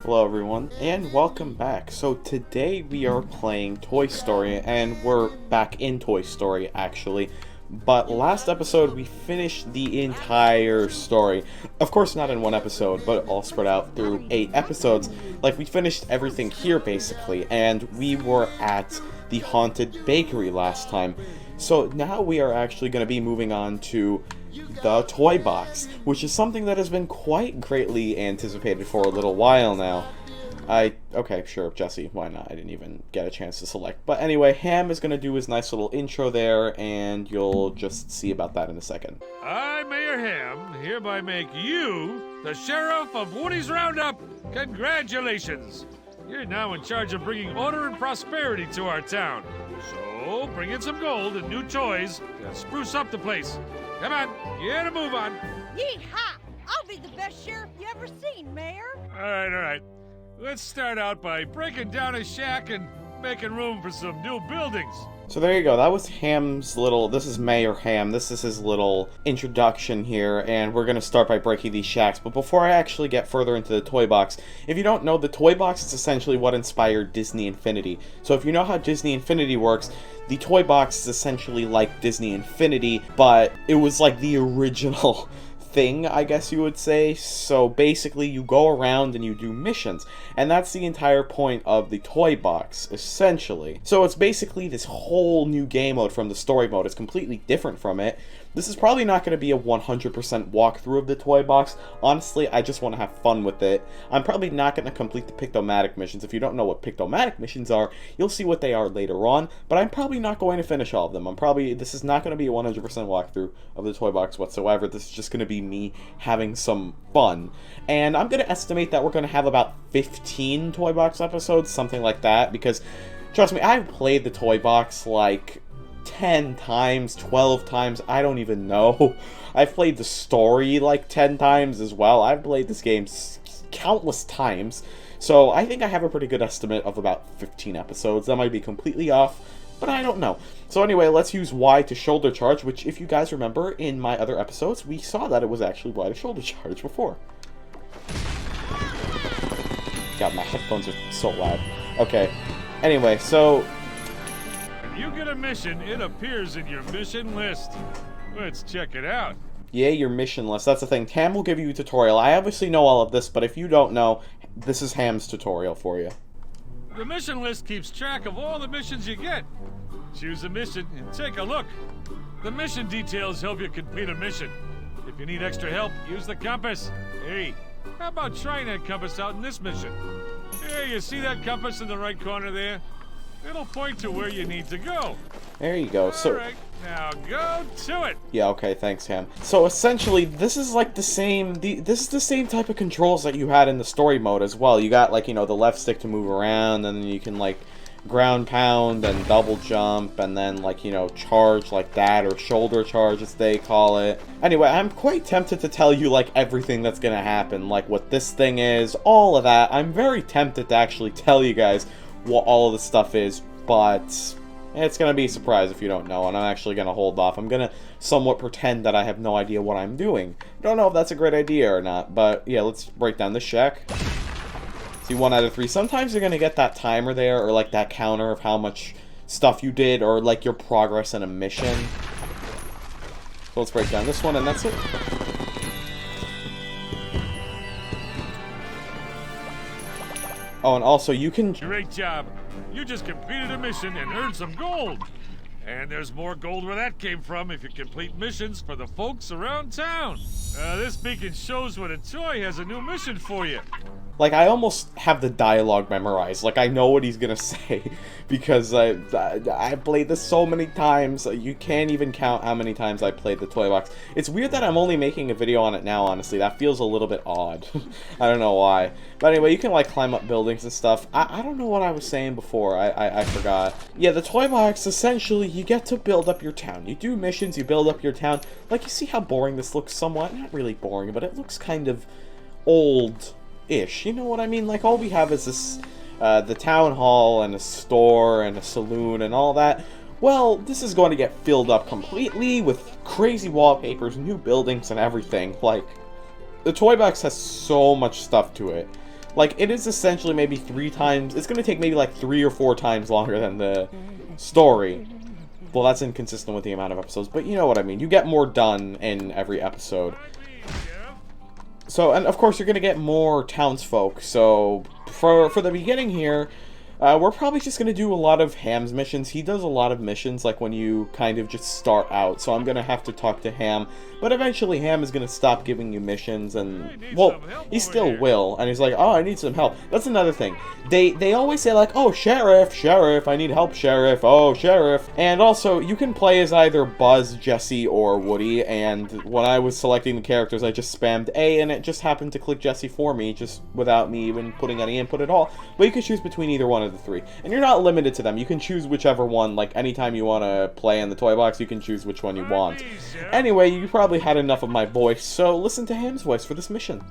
Hello everyone, and welcome back. So today we are playing Toy Story, and we're back in Toy Story actually. But last episode we finished the entire story. Of course not in one episode, but all spread out through 8 episodes. Like, we finished everything here basically, and we were at the Haunted Bakery last time. So now we are actually going to be moving on to the toy box, which is something that has been quite greatly anticipated for a little while now. Okay, sure, Jesse, why not? I didn't even get a chance to select. But anyway, Hamm is going to do his nice little intro there, and you'll just see about that in a second. I, Mayor Hamm, hereby make you the Sheriff of Woody's Roundup. Congratulations! You're now in charge of bringing order and prosperity to our town. So, bring in some gold and new toys to spruce up the place. Come on, get a move on. Yee-haw! I'll be the best sheriff you ever seen, Mayor. All right. Let's start out by breaking down his shack and making room for some new buildings. So there you go, that was Hamm's little, this is Mayor Hamm, this is his little introduction here, and we're going to start by breaking these shacks. But before I actually get further into the toy box, if you don't know, the toy box is essentially what inspired Disney Infinity. So if you know how Disney Infinity works, the toy box is essentially like Disney Infinity, but it was like the original thing, I guess you would say. So basically you go around and you do missions, and that's the entire point of the toy box, essentially. So it's basically this whole new game mode from the story mode. It's completely different from it. This is probably not going to be a 100% walkthrough of the toy box. Honestly, I just want to have fun with it. I'm probably not going to complete the Pictomatic missions. If you don't know what Pictomatic missions are, you'll see what they are later on, but I'm probably not going to finish all of them. This is not going to be a 100% walkthrough of the toy box whatsoever. This is just going to be me having some fun. And I'm going to estimate that we're going to have about 15 toy box episodes, something like that, because trust me, I've played the toy box like 10 times, 12 times, I don't even know. I've played the story like 10 times as well. I've played this game countless times, so I think I have a pretty good estimate of about 15 episodes. That might be completely off, but I don't know. So anyway, let's use Y to shoulder charge, which, if you guys remember, in my other episodes, we saw that it was actually Y to shoulder charge before. God, my headphones are so loud. Okay, anyway, so You get a mission, it appears in your mission list. Let's check it out. yeah, your mission list. That's the thing. Hamm will give you a tutorial. I obviously know all of this, but if you don't know, this is Hamm's tutorial for you. The mission list keeps track of all the missions you get. Choose a mission and take a look. The mission details help you complete a mission. If you need extra help, use the compass. Hey, how about trying that compass out in this mission? Hey, you see that compass in the right corner there? It'll point to where you need to go. There you go. So, Alright, now go to it. yeah, okay, thanks, Hamm. So essentially, this is like the same. This is the same type of controls that you had in the story mode as well. You got, like, you know, the left stick to move around, and then you can, like, ground pound and double jump, and then, like, you know, charge like that, or shoulder charge as they call it. Anyway, I'm quite tempted to tell you, like, everything that's gonna happen, like what this thing is, all of that. I'm very tempted to actually tell you guys what all of the stuff is, but it's gonna be a surprise if you don't know, and I'm actually gonna hold off. I'm gonna somewhat pretend that I have no idea what I'm doing. Don't know if that's a great idea or not, but yeah, let's break down this shack. See, 1 out of 3. Sometimes you're gonna get that timer there, or like that counter of how much stuff you did, or like your progress in a mission. So let's break down this one, and that's it. Oh, and also you can... Great job. You just completed a mission and earned some gold. And there's more gold where that came from if you complete missions for the folks around town. This beacon shows when a toy has a new mission for you. Like, I almost have the dialogue memorized. Like, I know what he's gonna say, because I played this so many times. You can't even count how many times I played the toy box. It's weird that I'm only making a video on it now, honestly. That feels a little bit odd. I don't know why. But anyway, you can, like, climb up buildings and stuff. I don't know what I was saying before. I forgot. Yeah, the toy box, essentially, you get to build up your town. You do missions, you build up your town. Like, you see how boring this looks somewhat? Not really boring, but it looks kind of old-ish. You know what I mean? Like, all we have is this, the town hall and a store and a saloon and all that. Well, this is going to get filled up completely with crazy wallpapers, new buildings, and everything. Like, the toy box has so much stuff to it. Like, it is essentially maybe 3 times... It's going to take maybe like 3 or 4 times longer than the story. Well, that's inconsistent with the amount of episodes, but you know what I mean. You get more done in every episode. So, and of course, you're going to get more townsfolk. So, for the beginning here, we're probably just going to do a lot of Hamm's missions. He does a lot of missions, like when you kind of just start out. So I'm going to have to talk to Hamm. But eventually, Hamm is going to stop giving you missions, and, well, he still will. And he's like, oh, I need some help. That's another thing. They always say, like, oh, Sheriff, Sheriff, I need help, Sheriff, oh, Sheriff. And also, you can play as either Buzz, Jesse, or Woody. And when I was selecting the characters, I just spammed A, and it just happened to click Jesse for me, just without me even putting any input at all. But you can choose between either one of the 3. And you're not limited to them. You can choose whichever one, like, anytime you want to play in the toy box, you can choose which one you want. Anyway, you probably had enough of my voice, so listen to Hamm's voice for this mission.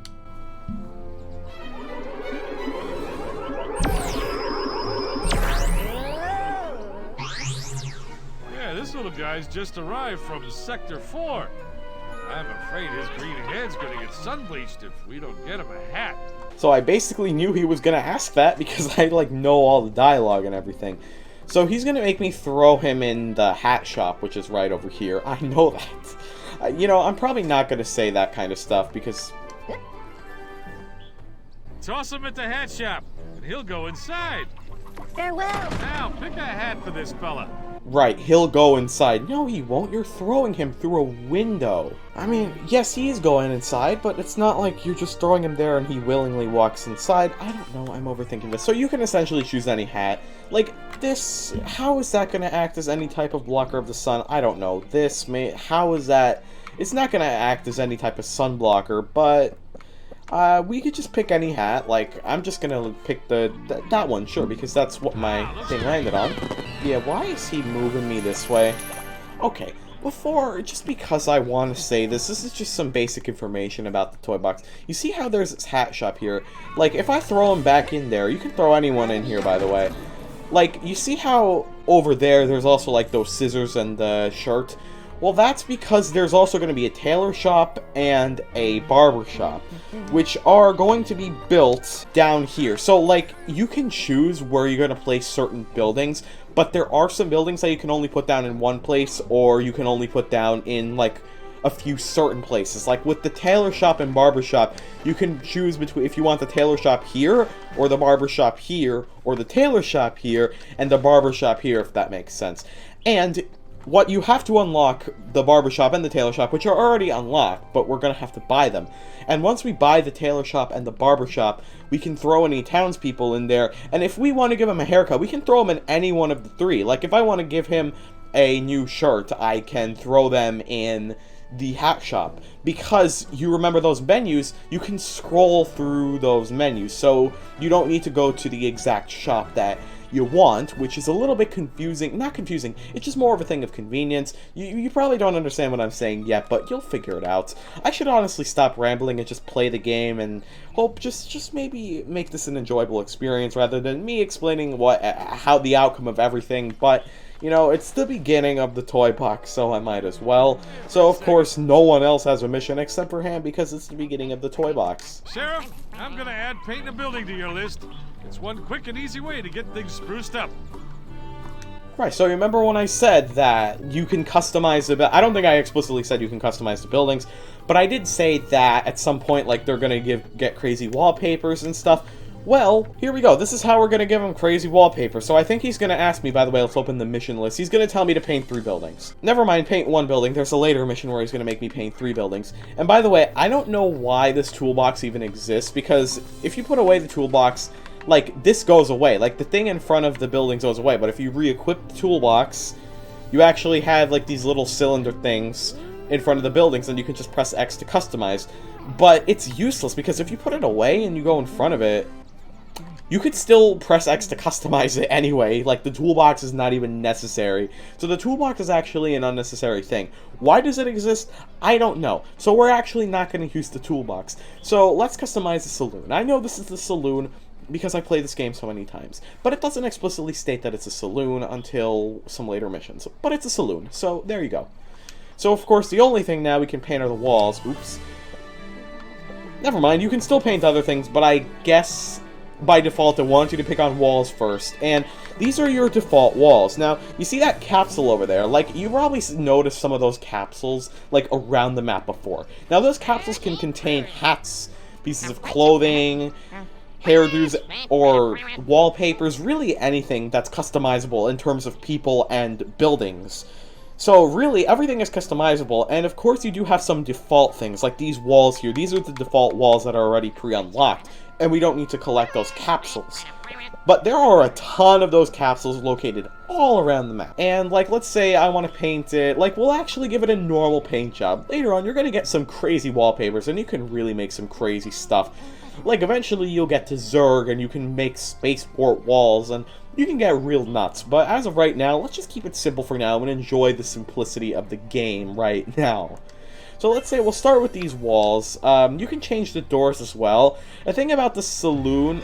Yeah, this little guy's just arrived from Sector 4. I'm afraid his green head's gonna get sun-bleached if we don't get him a hat. So I basically knew he was gonna ask that because I, like, know all the dialogue and everything. So he's gonna make me throw him in the hat shop, which is right over here. I know that. You know, I'm probably not gonna say that kind of stuff because... Toss him at the hat shop, and he'll go inside. Farewell. Now, pick a hat for this fella. Right, he'll go inside. No, he won't. You're throwing him through a window. I mean, yes, he is going inside, but it's not like you're just throwing him there and he willingly walks inside. I don't know, I'm overthinking this. So you can essentially choose any hat. Like, this, how is that going to act as any type of blocker of the sun? I don't know. This, how is that? It's not going to act as any type of sun blocker, but... we could just pick any hat. Like, I'm just gonna pick that one, sure, because that's what my thing landed on. Yeah, why is he moving me this way? Okay, just because I want to say this is just some basic information about the toy box. You see how there's this hat shop here? Like, if I throw him back in there, you can throw anyone in here, by the way. Like, you see how over there's also, like, those scissors and the shirt? Well, that's because there's also going to be a tailor shop and a barber shop, which are going to be built down here. So, like, you can choose where you're going to place certain buildings, but there are some buildings that you can only put down in one place, or you can only put down in, like, a few certain places. Like, with the tailor shop and barber shop, you can choose between if you want the tailor shop here, or the barber shop here, or the tailor shop here, and the barber shop here, if that makes sense. And... what you have to unlock the barbershop and the tailor shop, which are already unlocked, but we're going to have to buy them. And once we buy the tailor shop and the barbershop, we can throw any townspeople in there. And if we want to give him a haircut, we can throw him in any one of the 3. Like, if I want to give him a new shirt, I can throw them in the hat shop. Because you remember those menus, you can scroll through those menus. So you don't need to go to the exact shop that you want, which is a little bit confusing. Not confusing, it's just more of a thing of convenience. You probably don't understand what I'm saying yet, but you'll figure it out. I should honestly stop rambling and just play the game and hope just maybe make this an enjoyable experience rather than me explaining how the outcome of everything, but you know, it's the beginning of the toy box, so I might as well. So, of course, no one else has a mission except for Hamm because it's the beginning of the toy box. Sheriff, I'm gonna add painting a building to your list. It's one quick and easy way to get things spruced up. Right, so remember when I said that you can customize the... I don't think I explicitly said you can customize the buildings, but I did say that at some point, like, they're gonna get crazy wallpapers and stuff. Well, here we go. This is how we're going to give him crazy wallpaper. So I think he's going to ask me, by the way, let's open the mission list. He's going to tell me to paint 3 buildings. Never mind, paint 1 building. There's a later mission where he's going to make me paint 3 buildings. And by the way, I don't know why this toolbox even exists, because if you put away the toolbox, like, this goes away. Like, the thing in front of the buildings goes away. But if you re-equip the toolbox, you actually have, like, these little cylinder things in front of the buildings, and you can just press X to customize. But it's useless, because if you put it away and you go in front of it, you could still press X to customize it anyway. Like, the toolbox is not even necessary. So the toolbox is actually an unnecessary thing. Why does it exist? I don't know. So we're actually not going to use the toolbox. So let's customize the saloon. I know this is the saloon because I played this game so many times. But it doesn't explicitly state that it's a saloon until some later missions. But it's a saloon. So there you go. So, of course, the only thing now we can paint are the walls. Oops. Never mind, you can still paint other things, but I guess by default it wants you to pick on walls first. And these are your default walls. Now, you see that capsule over there? Like, you probably noticed some of those capsules, like, around the map before. Now, those capsules can contain hats, pieces of clothing, hairdos, or wallpapers, really anything that's customizable in terms of people and buildings. So really, everything is customizable, and of course you do have some default things, like these walls here. These are the default walls that are already pre-unlocked, and we don't need to collect those capsules. But there are a ton of those capsules located all around the map. And, like, let's say I want to paint it, like, we'll actually give it a normal paint job. Later on, you're going to get some crazy wallpapers, and you can really make some crazy stuff. Like, eventually you'll get to Zerg, and you can make spaceport walls, and you can get real nuts. But as of right now, let's just keep it simple for now and enjoy the simplicity of the game right now. So let's say we'll start with these walls. You can change the doors as well. The thing about the saloon...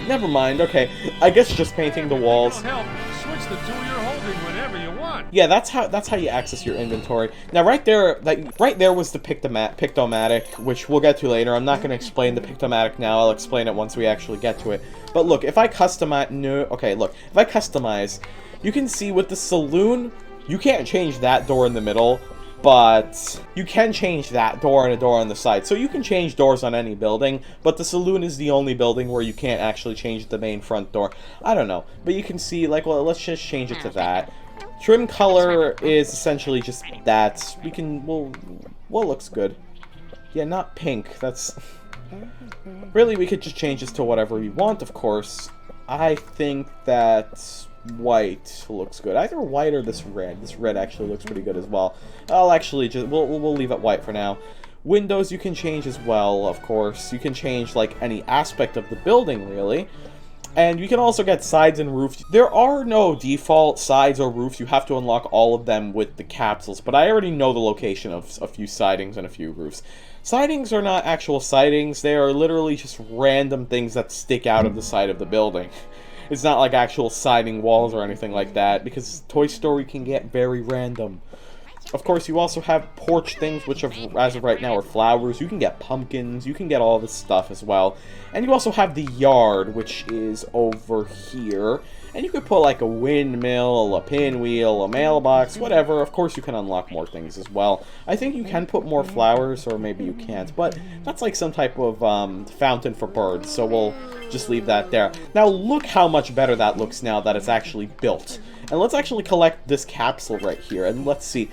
Never mind, okay. I guess just painting the walls. Help. Switch the tool you're holding whenever you want. Yeah, that's how you access your inventory. Now, right there was the Pictomatic, which we'll get to later. I'm not going to explain the Pictomatic now. I'll explain it once we actually get to it. But look, if I customize... No, okay, look. If I customize, you can see with the saloon, you can't change that door in the middle, but you can change that door and a door on the side. So you can change doors on any building, but the saloon is the only building where you can't actually change the main front door. I don't know, but you can see, like, well, let's just change it to that. Trim color is essentially just that. We can, well, looks good. Yeah, not pink, that's... Really, we could just change this to whatever we want, of course. I think that white looks good. Either white or this red. This red actually looks pretty good as well. I'll actually just... We'll leave it white for now. Windows you can change as well, of course. You can change, like, any aspect of the building, really. And you can also get sides and roofs. There are no default sides or roofs. You have to unlock all of them with the capsules. But I already know the location of a few sidings and a few roofs. Sidings are not actual sidings. They are literally just random things that stick out of the side of the building. It's not like actual siding walls or anything like that, because Toy Story can get very random. Of course, you also have porch things, which as of right now are flowers. You can get pumpkins, you can get all this stuff as well. And you also have the yard, which is over here. And you could put like a windmill, a pinwheel, a mailbox, whatever. Of course, you can unlock more things as well. I think you can put more flowers, or maybe you can't. But that's like some type of fountain for birds, so we'll just leave that there. Now, look how much better that looks now that it's actually built. And let's actually collect this capsule right here, and let's see.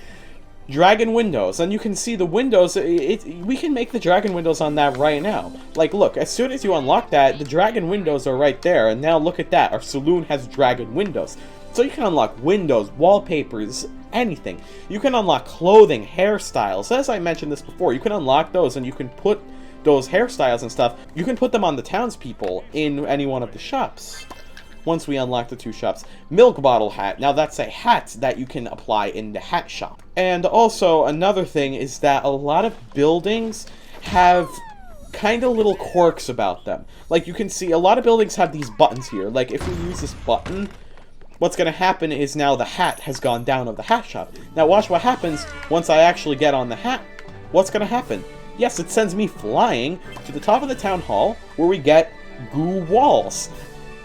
Dragon windows, and you can see the windows, we can make the dragon windows on that right now. Like, look, as soon as you unlock that, the dragon windows are right there, and now look at that, our saloon has dragon windows. So you can unlock windows, wallpapers, anything. You can unlock clothing, hairstyles. As I mentioned this before, you can unlock those, and you can put those hairstyles and stuff, you can put them on the townspeople in any one of the shops. Once we unlock the two shops. Milk bottle hat. Now that's a hat that you can apply in the hat shop. And also another thing is that a lot of buildings have kind of little quirks about them. Like you can see a lot of buildings have these buttons here. Like if we use this button, what's going to happen is now the hat has gone down of the hat shop. Now watch what happens once I actually get on the hat. What's going to happen? Yes, it sends me flying to the top of the town hall where we get goo walls.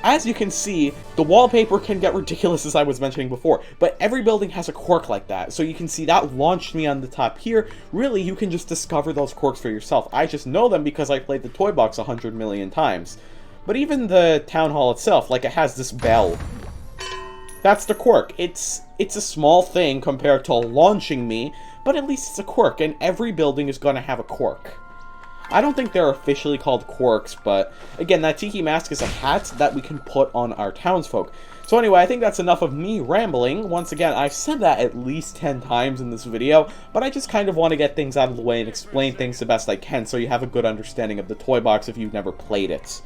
As you can see, the wallpaper can get ridiculous, as I was mentioning before, but every building has a quirk like that. So you can see that launched me on the top here. Really, you can just discover those quirks for yourself. I just know them because I played the toy box 100 million times. But even the town hall itself, like it has this bell. That's the quirk. It's a small thing compared to launching me, but at least it's a quirk, and every building is going to have a quirk. I don't think they're officially called quirks, but again, that tiki mask is a hat that we can put on our townsfolk. So anyway, I think that's enough of me rambling. Once again, I've said that at least 10 times in this video, but I just kind of want to get things out of the way and explain things the best I can so you have a good understanding of the toy box if you've never played it.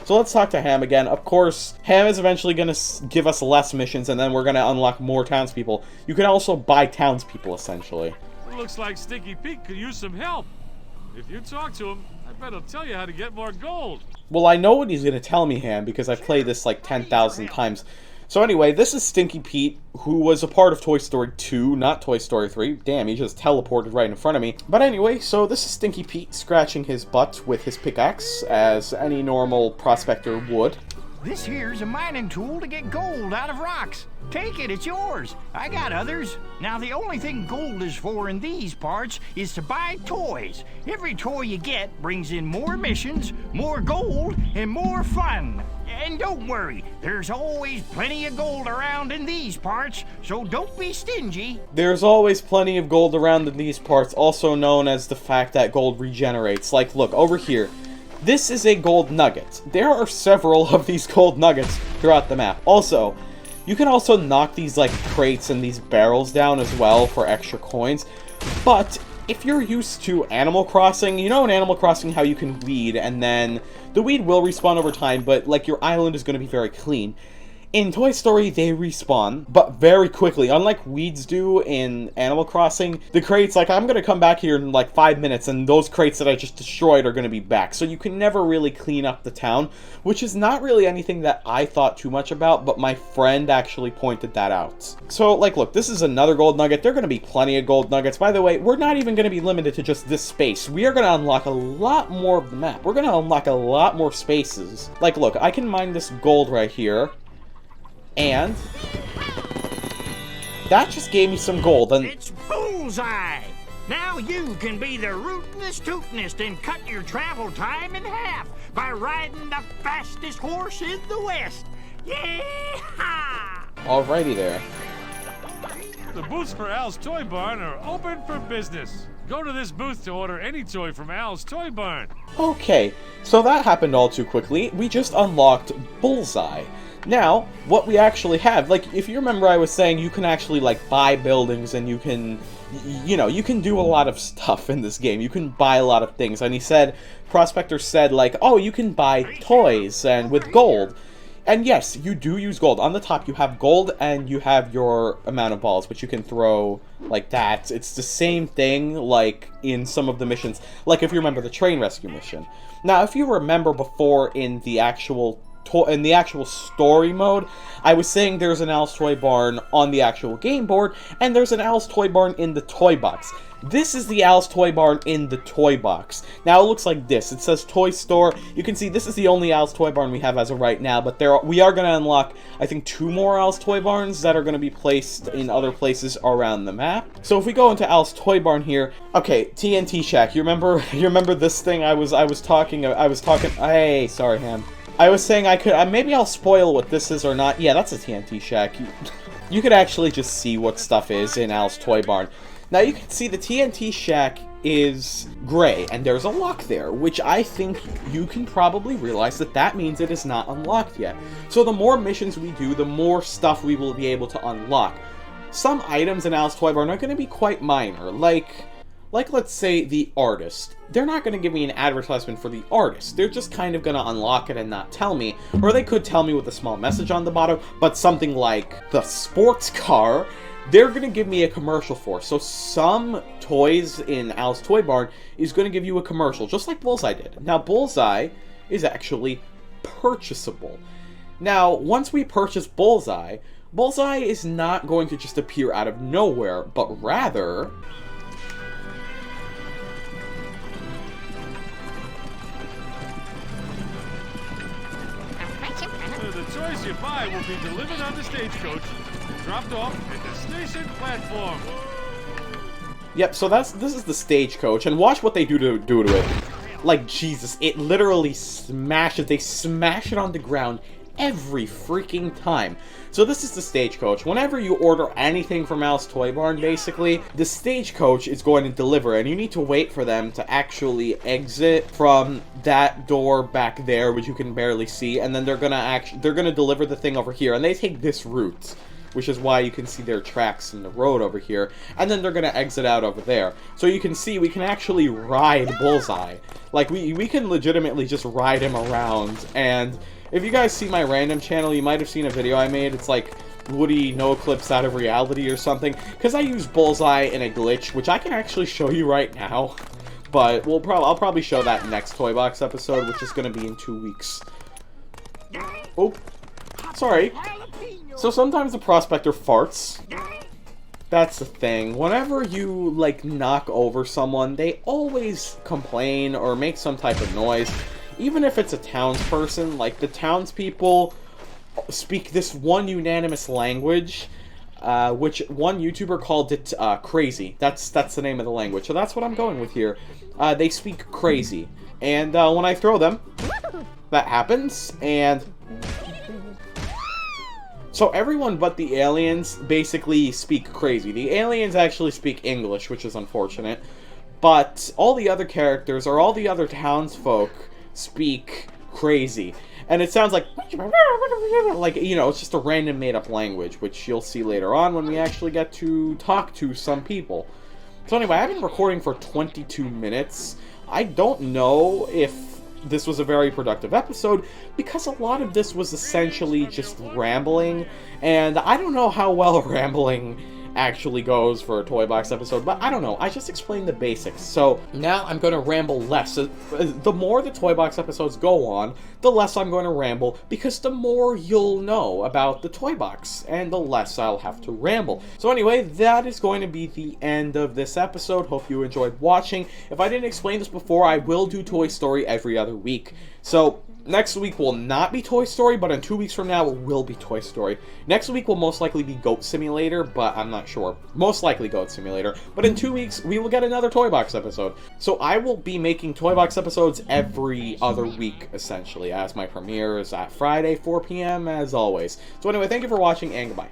So let's talk to Hamm again. Of course, Hamm is eventually going to give us less missions, and then we're going to unlock more townspeople. You can also buy townspeople, essentially. It looks like Sticky Pete could use some help. If you talk to him, I bet he'll tell you how to get more gold. Well, I know what he's going to tell me, Hamm, because I've played this like 10,000 times. So anyway, this is Stinky Pete, who was a part of Toy Story 2, not Toy Story 3. Damn, he just teleported right in front of me. But anyway, so this is Stinky Pete scratching his butt with his pickaxe, as any normal prospector would. This here's a mining tool to get gold out of rocks. Take it, it's yours. I got others. Now, the only thing gold is for in these parts is to buy toys. Every toy you get brings in more missions, more gold, and more fun. And don't worry, there's always plenty of gold around in these parts, so don't be stingy. There's always plenty of gold around in these parts, also known as the fact that gold regenerates. Like, look, over here. This is a gold nugget. There are several of these gold nuggets throughout the map. Also, you can also knock these, like, crates and these barrels down as well for extra coins. But if you're used to Animal Crossing, you know in Animal Crossing how you can weed, and then the weed will respawn over time, but, like, your island is going to be very clean. In Toy Story, they respawn, but very quickly. Unlike weeds do in Animal Crossing, the crates, like, I'm going to come back here in, like, 5 minutes, and those crates that I just destroyed are going to be back. So you can never really clean up the town, which is not really anything that I thought too much about, but my friend actually pointed that out. So, like, look, this is another gold nugget. There are going to be plenty of gold nuggets. By the way, we're not even going to be limited to just this space. We are going to unlock a lot more of the map. We're going to unlock a lot more spaces. Like, look, I can mine this gold right here. And that just gave me some gold. And it's bullseye! Now you can be the rootinest tootinest and cut your travel time in half by riding the fastest horse in the West. Yeah! Alrighty there. The booths for Al's Toy Barn are open for business. Go to this booth to order any toy from Al's Toy Barn. Okay, so that happened all too quickly. We just unlocked Bullseye. Now, what we actually have, like, if you remember I was saying you can actually, like, buy buildings and you can, you know, you can do a lot of stuff in this game. You can buy a lot of things. And he said, Prospector said, like, oh, you can buy toys and with gold. And yes, you do use gold. On the top, you have gold and you have your amount of balls, which you can throw like that. It's the same thing, like, in some of the missions. Like, if you remember the train rescue mission. Now, if you remember before in the actual story mode, I was saying there's an Al's Toy Barn on the actual game board, and there's an Al's Toy Barn in the toy box. This is the Al's Toy Barn in the toy box. Now it looks like this. It says Toy Store. You can see this is the only Al's Toy Barn we have as of right now, but we are going to unlock, I think, 2 more Al's Toy Barns that are going to be placed in other places around the map. So if we go into Al's Toy Barn here, okay, TNT Shack. You remember this thing I was talking. Hey, sorry, Hamm. I was saying I could, maybe I'll spoil what this is or not. Yeah, that's a TNT Shack. You could actually just see what stuff is in Al's Toy Barn. Now you can see the TNT Shack is gray, and there's a lock there, which I think you can probably realize that means it is not unlocked yet. So the more missions we do, the more stuff we will be able to unlock. Some items in Al's Toy Barn are going to be quite minor, like let's say the artist. They're not going to give me an advertisement for the artist. They're just kind of going to unlock it and not tell me. Or they could tell me with a small message on the bottom, but something like the sports car, they're going to give me a commercial for. So some toys in Al's Toy Barn is going to give you a commercial, just like Bullseye did. Now, Bullseye is actually purchasable. Now, once we purchase Bullseye, Bullseye is not going to just appear out of nowhere, but rather... The toys you buy will be delivered on the stagecoach and dropped off at the station platform. Yep, so this is the stagecoach, and watch what they do to it. Like, Jesus, it literally smashes. They smash it on the ground every freaking time. So this is the stagecoach. Whenever you order anything from Al's Toy Barn, basically, the stagecoach is going to deliver, and you need to wait for them to actually exit from that door back there, which you can barely see, and then they're gonna deliver the thing over here, and they take this route, which is why you can see their tracks in the road over here, and then they're gonna exit out over there. So you can see we can actually ride Bullseye. Like, we can legitimately just ride him around, and if you guys see my random channel, you might have seen a video I made. It's like Woody no clips out of reality or something, because I use Bullseye in a glitch, which I can actually show you right now. But I'll probably show that next Toy Box episode, which is going to be in 2 weeks. Oh, sorry. So sometimes the prospector farts. That's the thing. Whenever you, like, knock over someone, they always complain or make some type of noise. Even if it's a townsperson, like, the townspeople speak this one unanimous language, which one YouTuber called it, crazy. That's the name of the language. So that's what I'm going with here. They speak crazy. And, when I throw them, that happens, and... So everyone but the aliens basically speak crazy. The aliens actually speak English, which is unfortunate. But all the other characters, or all the other townsfolk, speak crazy. And it sounds like, you know, it's just a random made-up language, which you'll see later on when we actually get to talk to some people. So anyway, I've been recording for 22 minutes. I don't know if this was a very productive episode, because a lot of this was essentially just rambling, and I don't know how well rambling actually goes for a Toy Box episode, but I don't know. I just explained the basics, so now I'm going to ramble less. The more the Toy Box episodes go on, the less I'm going to ramble, because the more you'll know about the Toy Box, and the less I'll have to ramble. So anyway, that is going to be the end of this episode. Hope you enjoyed watching. If I didn't explain this before, I will do Toy Story every other week. So next week will not be Toy Story, but in 2 weeks from now it will be Toy Story. Next week will most likely be Goat Simulator, but I'm not sure. Most likely Goat Simulator. But in 2 weeks, we will get another Toy Box episode. So I will be making Toy Box episodes every other week, essentially, as my premiere is at Friday, 4 p.m., as always. So anyway, thank you for watching, and goodbye.